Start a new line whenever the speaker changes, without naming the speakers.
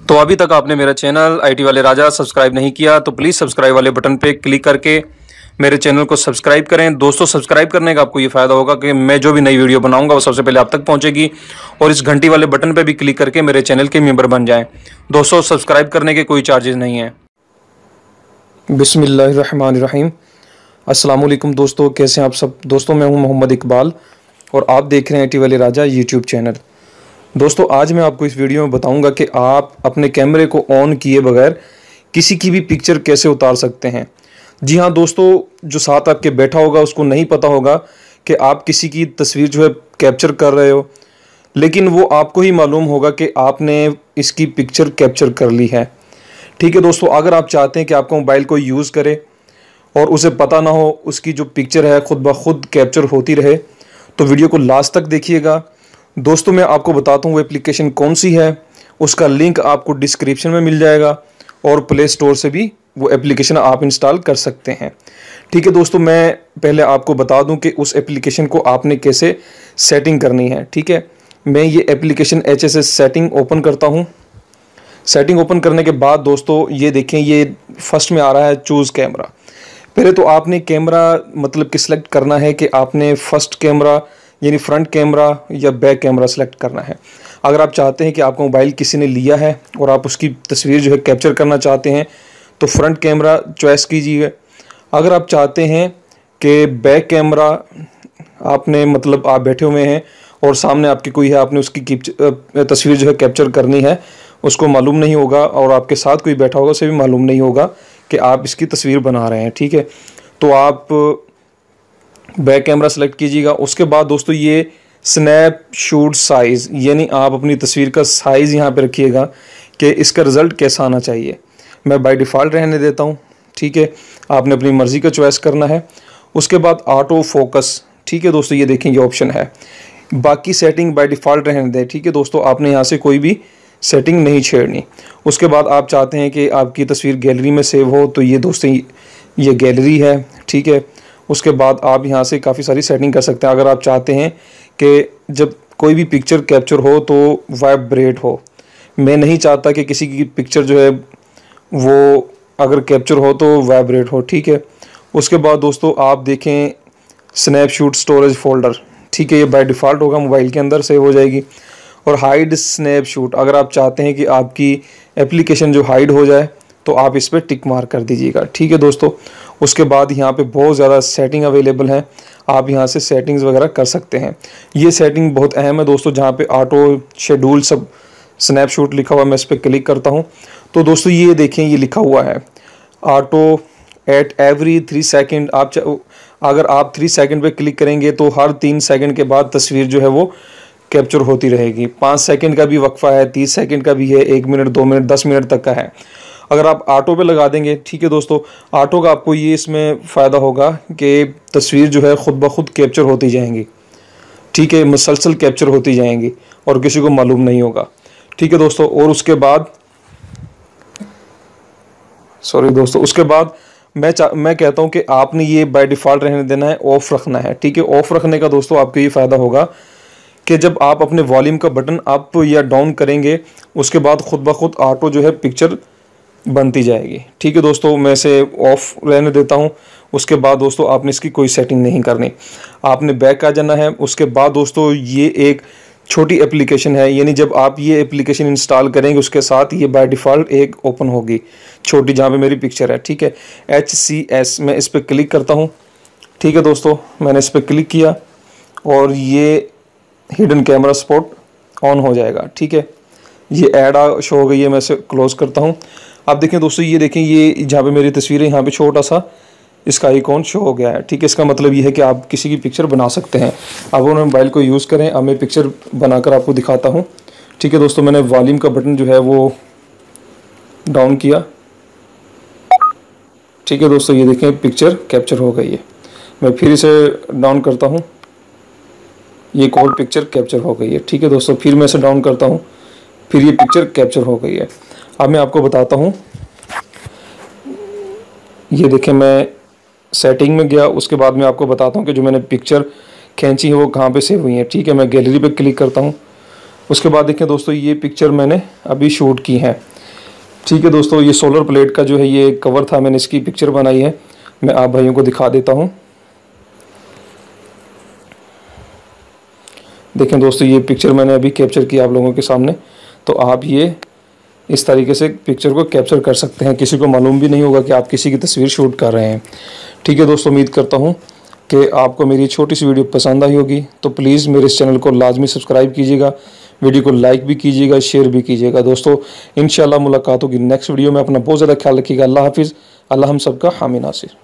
तो अभी तक आपने मेरा चैनल आईटी वाले राजा सब्सक्राइब नहीं किया तो प्लीज़ सब्सक्राइब वाले बटन पे क्लिक करके मेरे चैनल को सब्सक्राइब करें। दोस्तों, सब्सक्राइब करने का आपको ये फ़ायदा होगा कि मैं जो भी नई वीडियो बनाऊंगा वो सबसे पहले आप तक पहुंचेगी, और इस घंटी वाले बटन पे भी क्लिक करके मेरे चैनल के मेंबर बन जाएं। दोस्तों, सब्सक्राइब करने के कोई चार्जेस नहीं हैं। बिस्मिल्लाहिर्रहमानिर्रहीम। अस्सलाम वालेकुम दोस्तों, कैसे हैं आप सब। दोस्तों, मैं हूं मोहम्मद इकबाल और आप देख रहे हैं आईटी वाले राजा यूट्यूब चैनल। दोस्तों, आज मैं आपको इस वीडियो में बताऊंगा कि आप अपने कैमरे को ऑन किए बगैर किसी की भी पिक्चर कैसे उतार सकते हैं। जी हाँ दोस्तों, जो साथ आपके बैठा होगा उसको नहीं पता होगा कि आप किसी की तस्वीर जो है कैप्चर कर रहे हो, लेकिन वो आपको ही मालूम होगा कि आपने इसकी पिक्चर कैप्चर कर ली है। ठीक है दोस्तों, अगर आप चाहते हैं कि आपका मोबाइल कोई यूज़ करे और उसे पता ना हो उसकी जो पिक्चर है खुद ब खुद कैप्चर होती रहे, तो वीडियो को लास्ट तक देखिएगा। दोस्तों, मैं आपको बताता हूँ वो एप्लीकेशन कौन सी है। उसका लिंक आपको डिस्क्रिप्शन में मिल जाएगा और प्ले स्टोर से भी वो एप्लीकेशन आप इंस्टॉल कर सकते हैं। ठीक है दोस्तों, मैं पहले आपको बता दूं कि उस एप्लीकेशन को आपने कैसे सेटिंग करनी है। ठीक है, मैं ये एप्लीकेशन HSS सेटिंग ओपन करता हूँ। सेटिंग ओपन करने के बाद दोस्तों ये देखें, ये फर्स्ट में आ रहा है चूज़ कैमरा। पहले तो आपने कैमरा मतलब कि सिलेक्ट करना है कि आपने फर्स्ट कैमरा यानी फ्रंट कैमरा या बैक कैमरा सेलेक्ट करना है। अगर आप चाहते हैं कि आपका मोबाइल किसी ने लिया है और आप उसकी तस्वीर जो है कैप्चर करना चाहते हैं तो फ्रंट कैमरा चॉइस कीजिए। अगर आप चाहते हैं कि बैक कैमरा आपने मतलब आप बैठे हुए हैं और सामने आपकी कोई है, आपने उसकी तस्वीर जो है कैप्चर करनी है, उसको मालूम नहीं होगा और आपके साथ कोई बैठा होगा उसे भी मालूम नहीं होगा कि आप इसकी तस्वीर बना रहे हैं। ठीक है, तो आप बैक कैमरा सेलेक्ट कीजिएगा। उसके बाद दोस्तों ये स्नैपशॉट साइज़ यानी आप अपनी तस्वीर का साइज़ यहाँ पे रखिएगा कि इसका रिज़ल्ट कैसा आना चाहिए। मैं बाय डिफ़ॉल्ट रहने देता हूँ। ठीक है, आपने अपनी मर्ज़ी का चॉइस करना है। उसके बाद ऑटो फोकस। ठीक है दोस्तों, ये देखें ये ऑप्शन है। बाकी सेटिंग बाय डिफ़ॉल्ट रहने दें। ठीक है दोस्तों, आपने यहाँ से कोई भी सेटिंग नहीं छेड़नी। उसके बाद आप चाहते हैं कि आपकी तस्वीर गैलरी में सेव हो तो ये दोस्तों ये गैलरी है। ठीक है, उसके बाद आप यहाँ से काफ़ी सारी सेटिंग कर सकते हैं। अगर आप चाहते हैं कि जब कोई भी पिक्चर कैप्चर हो तो वाइब्रेट हो, मैं नहीं चाहता कि किसी की पिक्चर जो है वो अगर कैप्चर हो तो वाइब्रेट हो। ठीक है, उसके बाद दोस्तों आप देखें स्नैपशॉट स्टोरेज फोल्डर। ठीक है, ये बाय डिफ़ॉल्ट होगा, मोबाइल के अंदर सेव हो जाएगी। और हाइड स्नैपशॉट, अगर आप चाहते हैं कि आपकी एप्लीकेशन जो हाइड हो जाए तो आप इस पर टिक मार्क कर दीजिएगा। ठीक है दोस्तों, उसके बाद यहाँ पे बहुत ज़्यादा सेटिंग अवेलेबल हैं, आप यहाँ से सेटिंग्स वगैरह कर सकते हैं। ये सेटिंग बहुत अहम है दोस्तों, जहाँ पे ऑटो शेड्यूल सब स्नैपशॉट लिखा हुआ है। मैं इस पर क्लिक करता हूँ तो दोस्तों ये देखें ये लिखा हुआ है ऑटो एट एवरी 3 सेकेंड। अगर आप 3 सेकेंड पे क्लिक करेंगे तो हर 3 सेकेंड के बाद तस्वीर जो है वो कैप्चर होती रहेगी। 5 सेकेंड का भी वक्फा है, 30 सेकेंड का भी है, 1 मिनट 2 मिनट 10 मिनट तक का है। अगर आप ऑटो पे लगा देंगे, ठीक है दोस्तों, ऑटो का आपको ये इसमें फ़ायदा होगा कि तस्वीर जो है ख़ुद ब खुद कैप्चर होती जाएंगी। ठीक है, मुसलसल कैप्चर होती जाएंगी और किसी को मालूम नहीं होगा। ठीक है दोस्तों, और उसके बाद उसके बाद मैं कहता हूँ कि आपने ये बाय डिफ़ॉल्ट रहने देना है, ऑफ़ रखना है। ठीक है, ऑफ़ रखने का दोस्तों आपको ये फ़ायदा होगा कि जब आप अपने वॉल्यूम का बटन अप या डाउन करेंगे उसके बाद ख़ुद ब खुद ऑटो जो है पिक्चर बनती जाएगी। ठीक है दोस्तों, मैं इसे ऑफ रहने देता हूँ। उसके बाद दोस्तों आपने इसकी कोई सेटिंग नहीं करनी, आपने बैक आ जाना है। उसके बाद दोस्तों ये एक छोटी एप्लीकेशन है, यानी जब आप ये एप्लीकेशन इंस्टॉल करेंगे उसके साथ ये बाय डिफ़ॉल्ट एक ओपन होगी छोटी, जहाँ पे मेरी पिक्चर है। ठीक है, HCS, मैं इस पर क्लिक करता हूँ। ठीक है दोस्तों, मैंने इस पर क्लिक किया और ये हिडन कैमरा स्पॉट ऑन हो जाएगा। ठीक है, ये ऐड शो हो गई है, मैं इसे क्लोज़ करता हूँ। आप देखें दोस्तों, ये देखें ये जहाँ पे मेरी तस्वीर है यहाँ पे छोटा सा इसका आइकॉन शो हो गया है। ठीक है, इसका मतलब ये है कि आप किसी की पिक्चर बना सकते हैं। अब उन्होंने मोबाइल को यूज़ करें, अब मैं पिक्चर बनाकर आपको दिखाता हूँ। ठीक है दोस्तों, मैंने वॉल्यूम का बटन जो है वो डाउन किया। ठीक है दोस्तों, ये देखें पिक्चर कैप्चर हो गई है। मैं फिर इसे डाउन करता हूँ, ये कोड पिक्चर कैप्चर हो गई है। ठीक है दोस्तों, फिर मैं इसे डाउन करता हूँ, फिर ये पिक्चर कैप्चर हो गई है। अब मैं आपको बताता हूँ, ये देखें मैं सेटिंग में गया, उसके बाद मैं आपको बताता हूँ कि जो मैंने पिक्चर खींची है वो कहाँ पे सेव हुई है। ठीक है, मैं गैलरी पे क्लिक करता हूँ। उसके बाद देखें दोस्तों, ये पिक्चर मैंने अभी शूट की है। ठीक है दोस्तों, ये सोलर प्लेट का जो है ये कवर था, मैंने इसकी पिक्चर बनाई है, मैं आप भाइयों को दिखा देता हूँ। देखें दोस्तों, ये पिक्चर मैंने अभी कैप्चर किया आप लोगों के सामने। तो आप ये इस तरीके से पिक्चर को कैप्चर कर सकते हैं, किसी को मालूम भी नहीं होगा कि आप किसी की तस्वीर शूट कर रहे हैं। ठीक है दोस्तों, उम्मीद करता हूँ कि आपको मेरी छोटी सी वीडियो पसंद आई होगी। तो प्लीज़ मेरे इस चैनल को लाजमी सब्सक्राइब कीजिएगा, वीडियो को लाइक भी कीजिएगा, शेयर भी कीजिएगा। दोस्तों इंशाल्लाह मुलाकात होगी नेक्स्ट वीडियो में। अपना बहुत ज़्यादा ख्याल रखिएगा। अल्लाह हाफिज़। अल्लाह हम सबका हामी नासिर।